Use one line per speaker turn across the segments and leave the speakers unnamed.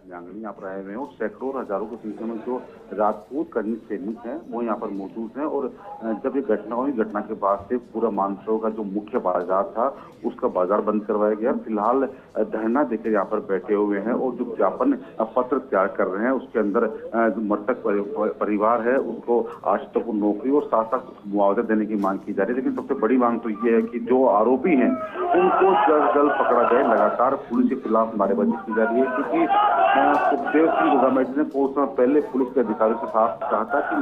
यांगनी यहाँ पर आए हुए हैं और सैकड़ों और हजारों की संख्या में जो राजपूत कर्मी सैनिक हैं वो यहाँ पर मौजूद हैं। और जब ये घटना हुई, घटना के बाद से पूरा मानसरोवर का जो मुख्य बाजार था उसका बाजार बंद करवाया गया। फिलहाल धरना देकर यहाँ पर बैठे हुए हैं और जो ज्ञापन पत्र तैयार कर रहे हैं उसके अंदर जो मृतक परिवार है उसको आज तक नौकरी और साथ साथ मुआवजा देने की मांग की जा रही है। लेकिन सबसे बड़ी मांग तो ये है कि जो आरोपी हैं उनको जल्द जल्द पकड़ा जाए। लगातार पुलिस के खिलाफ नारेबाजी की जा रही है, क्योंकि सुखदेव सिंह गोगामेटी ने कुछ समय पहले पुलिस के अधिकारियों से साफ कहा था कि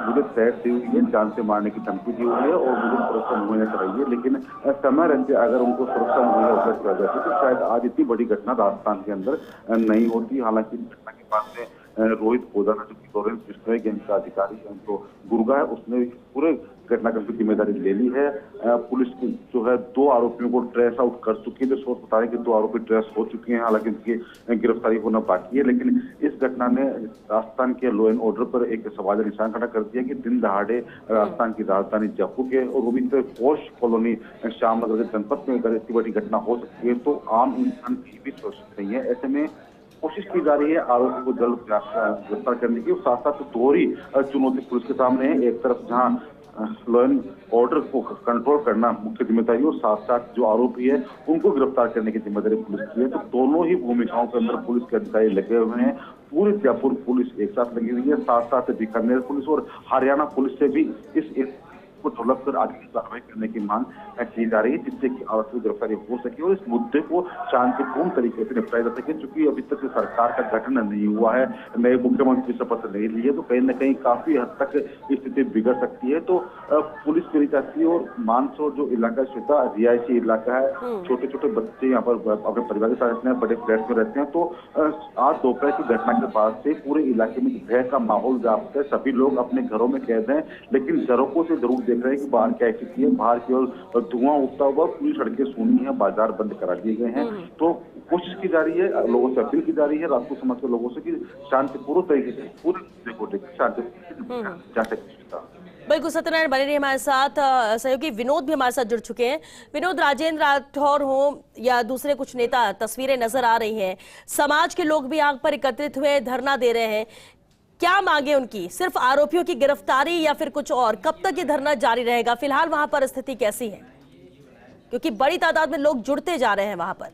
मुझे थ्रेट दी हुई है, जान से मारने की धमकी दी हुई है और मुझे सुरक्षा मुहैया कराइए। लेकिन समय रहते अगर उनको सुरक्षा मुहैया उपलब्ध करा जाती तो शायद आज इतनी बड़ी घटना राजस्थान के अंदर नहीं होती। हालांकि घटना के बाद में रोहित पोदाना जो कि लॉरेंस बिश्नोई गैंग का अधिकारी है जो गुर्गा है उसने पूरे घटनाक्रम की जिम्मेदारी ले ली है। पुलिस जो है 2 आरोपियों को ट्रेस आउट कर चुकी है। जो सोच बता रहे हैं कि 2 आरोपी ट्रेस हो चुके हैं, हालांकि उनकी गिरफ्तारी होना बाकी है। लेकिन इस घटना ने राजस्थान के लॉ एंड ऑर्डर पर एक सवाल निशान खड़ा कर दिया कि दिन दहाड़े राजस्थान की राजधानी जयपुर के और वो भी पॉश कॉलोनी श्यामनगर के जनपद में अगर इतनी बड़ी घटना हो सकती है तो आम इंसान की भी सुरक्षित नहीं है। ऐसे में कोशिश की जा रही है आरोपी को जल्द गिरफ्तार करने की। साथ साथ दोहरी चुनौती पुलिस के सामने है। एक तरफ जहां लॉ एंड ऑर्डर को कंट्रोल करना मुख्य जिम्मेदारी और साथ साथ जो आरोपी है उनको गिरफ्तार करने की जिम्मेदारी पुलिस की है। तो दोनों ही भूमिकाओं के अंदर पुलिस के अधिकारी लगे हुए हैं। पूरी जयपुर पुलिस एक साथ लगी हुई है, साथ साथ बीकानेर पुलिस और हरियाणा पुलिस से भी इस को ढुलक कर आगे की कार्रवाई करने की मांग की जा रही है, जिससे कि आरोपी की गिरफ्तारी हो सके और इस मुद्दे को शांतिपूर्ण तरीके से निपटाया जा सके। चूंकि अभी तक सरकार का गठन नहीं हुआ है, नए मुख्यमंत्री शपथ नहीं लिए, तो कहीं न कहीं काफी हद तक स्थिति बिगड़ सकती है। तो पुलिस करी जाती है और मानसरोवर जो इलाका श्वेता रिहायशी इलाका है, छोटे छोटे बच्चे यहाँ पर अपने परिवार के साथ रहते हैं, बड़े फ्लैट में रहते हैं। तो आज दोपहर की घटना के बाद से पूरे इलाके में भय का माहौल व्याप्त है। सभी लोग अपने घरों में कैद हैं, लेकिन झरोकों से जरूर देख रहे हैं कि बाहर क्या स्थिति है। बाहर केवल धुआं उठता हुआ, पूरी सड़कें सूनी है, बाजार बंद करा दिए गए हैं। तो कोशिश की जा रही है, लोगों से अपील की जा रही है राजपूत समाज के लोगों से कि शांतिपूर्ण तरीके से पूरे मुद्दे को लेकर शांतिपूर्ण जा सके।
बिल्कुल सत्यनारायण बने रहे हमारे साथ। सहयोगी विनोद भी हमारे साथ जुड़ चुके हैं। विनोद, राजेंद्र राठौर हो या दूसरे कुछ नेता, तस्वीरें नजर आ रही हैं, समाज के लोग भी आग पर एकत्रित हुए धरना दे रहे हैं। क्या मांगे उनकी? सिर्फ आरोपियों की गिरफ्तारी या फिर कुछ और? कब तक ये धरना जारी रहेगा? फिलहाल वहां पर स्थिति कैसी है, क्योंकि बड़ी तादाद में लोग जुड़ते जा रहे हैं वहां पर?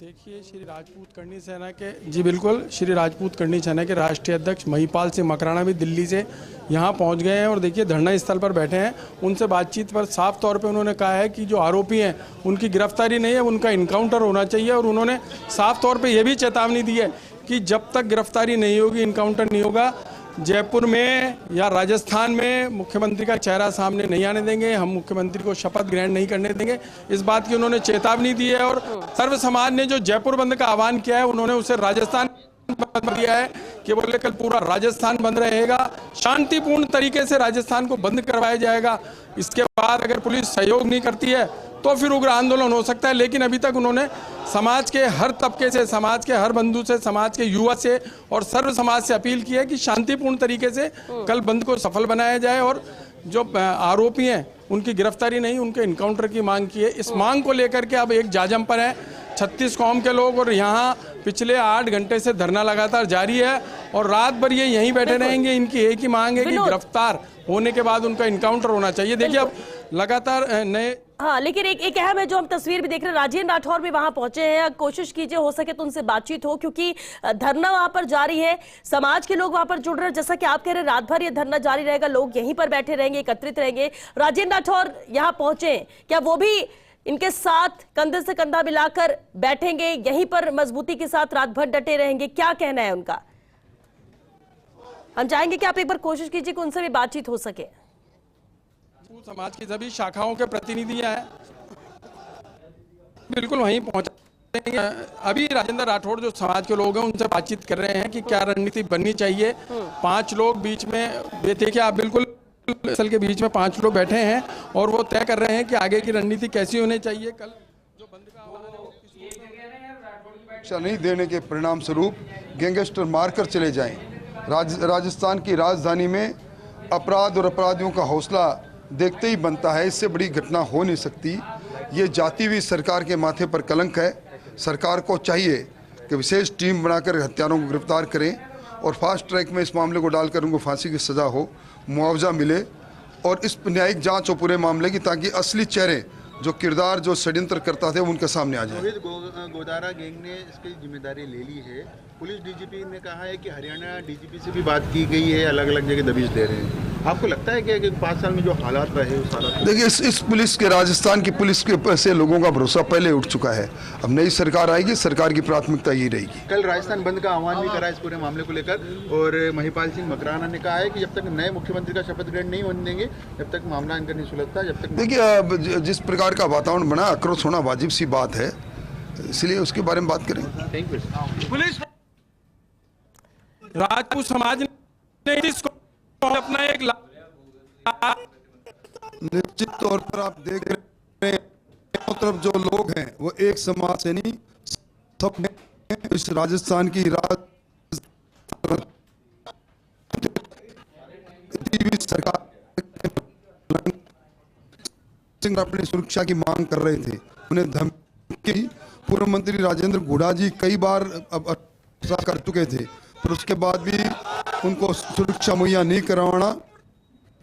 देखिए, श्री राजपूत करनी सेना के जी बिल्कुल श्री राजपूत करनी सेना के राष्ट्रीय अध्यक्ष महिपाल सिंह मकराना भी दिल्ली से यहाँ पहुँच गए हैं और देखिए धरना स्थल पर बैठे हैं। उनसे बातचीत पर साफ तौर पे उन्होंने कहा है कि जो आरोपी हैं उनकी गिरफ्तारी नहीं है, उनका इनकाउंटर होना चाहिए। और उन्होंने साफ तौर पे ये भी चेतावनी दी है कि जब तक गिरफ्तारी नहीं होगी, इनकाउंटर नहीं होगा, जयपुर में या राजस्थान में मुख्यमंत्री का चेहरा सामने नहीं आने देंगे, हम मुख्यमंत्री को शपथ ग्रहण नहीं करने देंगे। इस बात की उन्होंने चेतावनी दी है। और सर्व समाज ने जो जयपुर बंद का आह्वान किया है, उन्होंने उसे राजस्थान बंद दिया है कि बोले कल पूरा राजस्थान बंद रहेगा, शांतिपूर्ण तरीके से राजस्थान को बंद करवाया जाएगा। इसके बाद अगर पुलिस सहयोग नहीं करती है तो फिर उग्र आंदोलन हो सकता है। लेकिन अभी तक उन्होंने समाज के हर तबके से, समाज के हर बंधु से, समाज के युवा से और सर्व समाज से अपील की है कि शांतिपूर्ण तरीके से कल बंद को सफल बनाया जाए और जो आरोपी हैं उनकी गिरफ्तारी नहीं, उनके इनकाउंटर की मांग की है। इस मांग को लेकर के अब एक जाजम पर है 36 कौम के लोग और यहाँ पिछले 8 घंटे से धरना लगातार जारी है और रात भर ये यहीं बैठे रहेंगे। इनकी एक ही मांग है कि गिरफ्तार होने के बाद उनका इनकाउंटर होना चाहिए। देखिए अब लगातार नए
लेकिन एक अहम है जो हम तस्वीर भी देख रहे हैं, राजेंद्र राठौर भी वहां पहुंचे हैं। कोशिश कीजिए हो सके तो उनसे बातचीत हो, क्योंकि धरना वहां पर जारी है, समाज के लोग वहां पर जुड़ रहे हैं। जैसा कि आप कह रहे हैं रात भर ये धरना जारी रहेगा, लोग यहीं पर बैठे रहेंगे, एकत्रित रहेंगे। राजेंद्र राठौर यहाँ पहुंचे, क्या वो भी इनके साथ कंधे से कंधा मिलाकर बैठेंगे, यहीं पर मजबूती के साथ रात भर डटे रहेंगे? क्या कहना है उनका? हम चाहेंगे कि आप एक बार कोशिश कीजिए कि उनसे भी बातचीत हो सके।
समाज की सभी शाखाओं के प्रतिनिधियां हैं, बिल्कुल वहीं पहुंचेंगे। अभी राजेंद्र राठौर जो समाज के लोग हैं उनसे बातचीत कर रहे हैं कि क्या रणनीति बननी चाहिए। 5 लोग बीच में, देखिए आप बिल्कुल असल के बीच में 5 लोग बैठे हैं और वो तय कर रहे हैं कि आगे की रणनीति कैसी होनी चाहिए। कल जो बंद
का नहीं देने के परिणाम स्वरूप गैंगस्टर मारकर चले जाएं। राजस्थान की राजधानी में अपराध और अपराधियों का हौसला देखते ही बनता है। इससे बड़ी घटना हो नहीं सकती। ये जाती हुई सरकार के माथे पर कलंक है। सरकार को चाहिए कि विशेष टीम बनाकर हत्यारों को गिरफ्तार करें और फास्ट ट्रैक में इस मामले को डालकर उनको फांसी की सज़ा हो, मुआवजा मिले और इस न्यायिक जांच हो पूरे मामले की, ताकि असली चेहरे जो किरदार जो षड्यंत्र करता थे उनके सामने आ जाए।
रोहित गोदारा गैंग ने इसकी जिम्मेदारी ले ली है। पुलिस डीजीपी ने कहा है कि हरियाणा डीजीपी से भी बात की गई है, अलग अलग जगह दबिश दे रहे हैं। आपको लगता है कि 5 साल में जो हालात रहे उस हालात?
देखिए, इस पुलिस के, राजस्थान की पुलिस के से लोगों का भरोसा पहले उठ चुका है। अब नई सरकार आएगी, सरकार की प्राथमिकता यही रहेगी।
कल राजस्थान बंद का आह्वान भी करा इस पूरे मामले को लेकर, और महिपाल सिंह मकराना ने कहा है कि जब तक नए मुख्यमंत्री का शपथ ग्रहण नहीं होने देंगे, जब तक मामला इनका नहीं सुलझता, जब तक।
देखिए, जिस प्रकार का वातावरण बना, आक्रोश होना वाजिब सी बात है, इसलिए उसके बारे में बात करें।
Thank you.
पुलिस राजपूत समाज ने इसको अपना एक
निश्चित तौर पर आप देख रहे हैं, दोनों तरफ जो लोग हैं वो एक समाज से नहीं, सब इस राजस्थान की सरकार अपनी सुरक्षा की मांग कर रहे थे। उन्हें धमकी पूर्व मंत्री राजेंद्र गुड़ा जी कई बार कर चुके थे, पर उसके बाद भी उनको सुरक्षा मुहैया नहीं करवाना,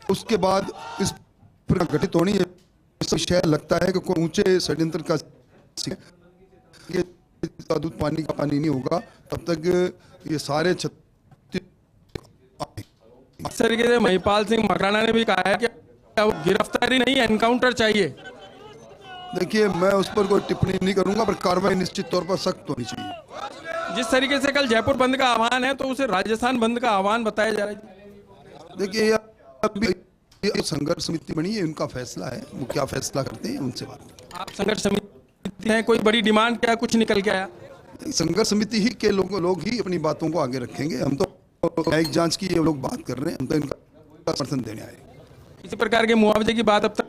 उसके बाद इस घटित होनी है। विषय लगता है कि कोई ऊंचे षड्यंत्र का ये दूध पानी का पानी नहीं होगा तब तक ये सारे
इस तरीके से महिपाल सिंह मकराना ने भी कहा है कि गिरफ्तारी नहीं, एनकाउंटर चाहिए।
देखिए, मैं उस पर कोई टिप्पणी नहीं करूंगा, पर कार्रवाई निश्चित तौर पर सख्त होनी चाहिए।
जिस तरीके से कल जयपुर बंद का आह्वान है, तो उसे राजस्थान बंद का आह्वान बताया जा रहा है।
देखिए, अभी संघर्ष समिति बनी है, उनका फैसला है, वो क्या फैसला करते हैं उनसे बात।
आप संघर्ष समिति है, कोई बड़ी डिमांड क्या कुछ निकल के आया?
संघर्ष समिति ही के लोग ही अपनी बातों को आगे रखेंगे। हम तो न्यायिक जांच की ये लोग बात कर रहे हैं, हम तो इनका समर्थन देने आए।
किसी प्रकार के मुआवजे की बात अब तक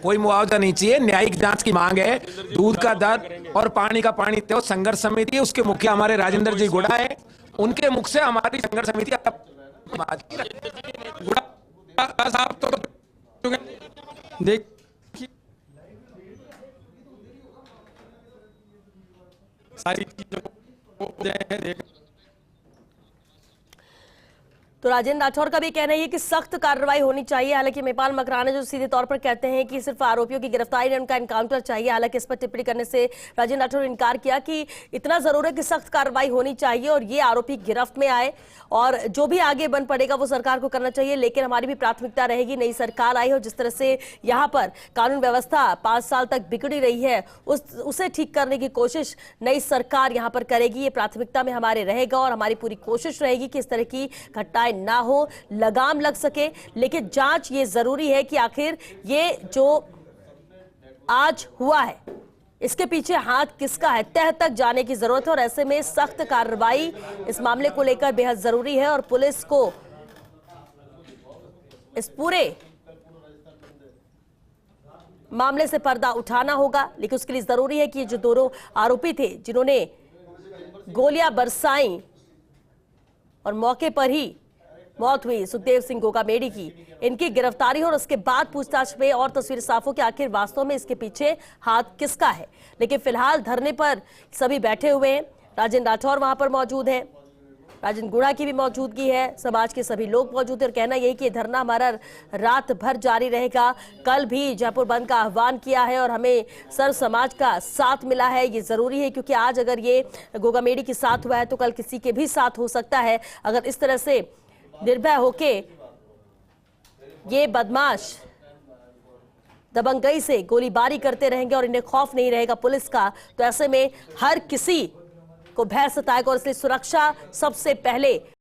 कोई मुआवजा नहीं चाहिए, न्यायिक जांच की मांग है। दूध का दर और पानी का पानी तो संघर्ष समिति है, उसके मुखिया हमारे राजेंद्र जी गुड़ा है, उनके मुख से हमारी संघर्ष समिति
साहब तो देख सारी चीजों को देख।
तो राजेंद्र राठौर का भी कहना है कि सख्त कार्रवाई होनी चाहिए। हालांकि महिपाल मकराना जो सीधे तौर पर कहते हैं कि सिर्फ आरोपियों की गिरफ्तारी, उनका एनकाउंटर चाहिए। हालांकि इस पर टिप्पणी करने से राजेंद्र राठौर ने इनकार किया कि इतना जरूर है कि सख्त कार्रवाई होनी चाहिए और ये आरोपी गिरफ्त में आए, और जो भी आगे बन पड़ेगा वो सरकार को करना चाहिए। लेकिन हमारी भी प्राथमिकता रहेगी नई सरकार आई हो, जिस तरह से यहाँ पर कानून व्यवस्था 5 साल तक बिगड़ी रही है, उसे ठीक करने की कोशिश नई सरकार यहाँ पर करेगी। ये प्राथमिकता में हमारे रहेगा और हमारी पूरी कोशिश रहेगी कि इस तरह की घटनाएं ना हो, लगाम लग सके। लेकिन जांच ये जरूरी है कि आखिर ये जो आज हुआ है इसके पीछे हाथ किसका है, तह तक जाने की जरूरत है। और ऐसे में सख्त कार्रवाई इस मामले को लेकर बेहद जरूरी है और पुलिस को इस पूरे मामले से पर्दा उठाना होगा। लेकिन उसके लिए जरूरी है कि जो दोनों आरोपी थे जिन्होंने गोलियां बरसाई और मौके पर ही मौत हुई सुखदेव सिंह गोगामेडी की, इनकी गिरफ्तारी हो और उसके बाद पूछताछ में और तस्वीर साफ हो कि आखिर वास्तव में इसके पीछे हाथ किसका है। लेकिन फिलहाल धरने पर सभी बैठे हुए हैं। राजेंद्र राठौर वहां पर मौजूद है, राजेंद्र गुड़ा की भी मौजूदगी है, समाज के सभी लोग मौजूद हैं और कहना यही कि ये धरना हमारा रात भर जारी रहेगा। कल भी जयपुर बंद का आह्वान किया है और हमें सर्व समाज का साथ मिला है। ये जरूरी है क्योंकि आज अगर ये गोगामेडी के साथ हुआ है तो कल किसी के भी साथ हो सकता है। अगर इस तरह से निर्भय होके ये बदमाश दबंगई से गोलीबारी करते रहेंगे और इन्हें खौफ नहीं रहेगा पुलिस का, तो ऐसे में हर किसी को भय सताएगा और इसलिए सुरक्षा सबसे पहले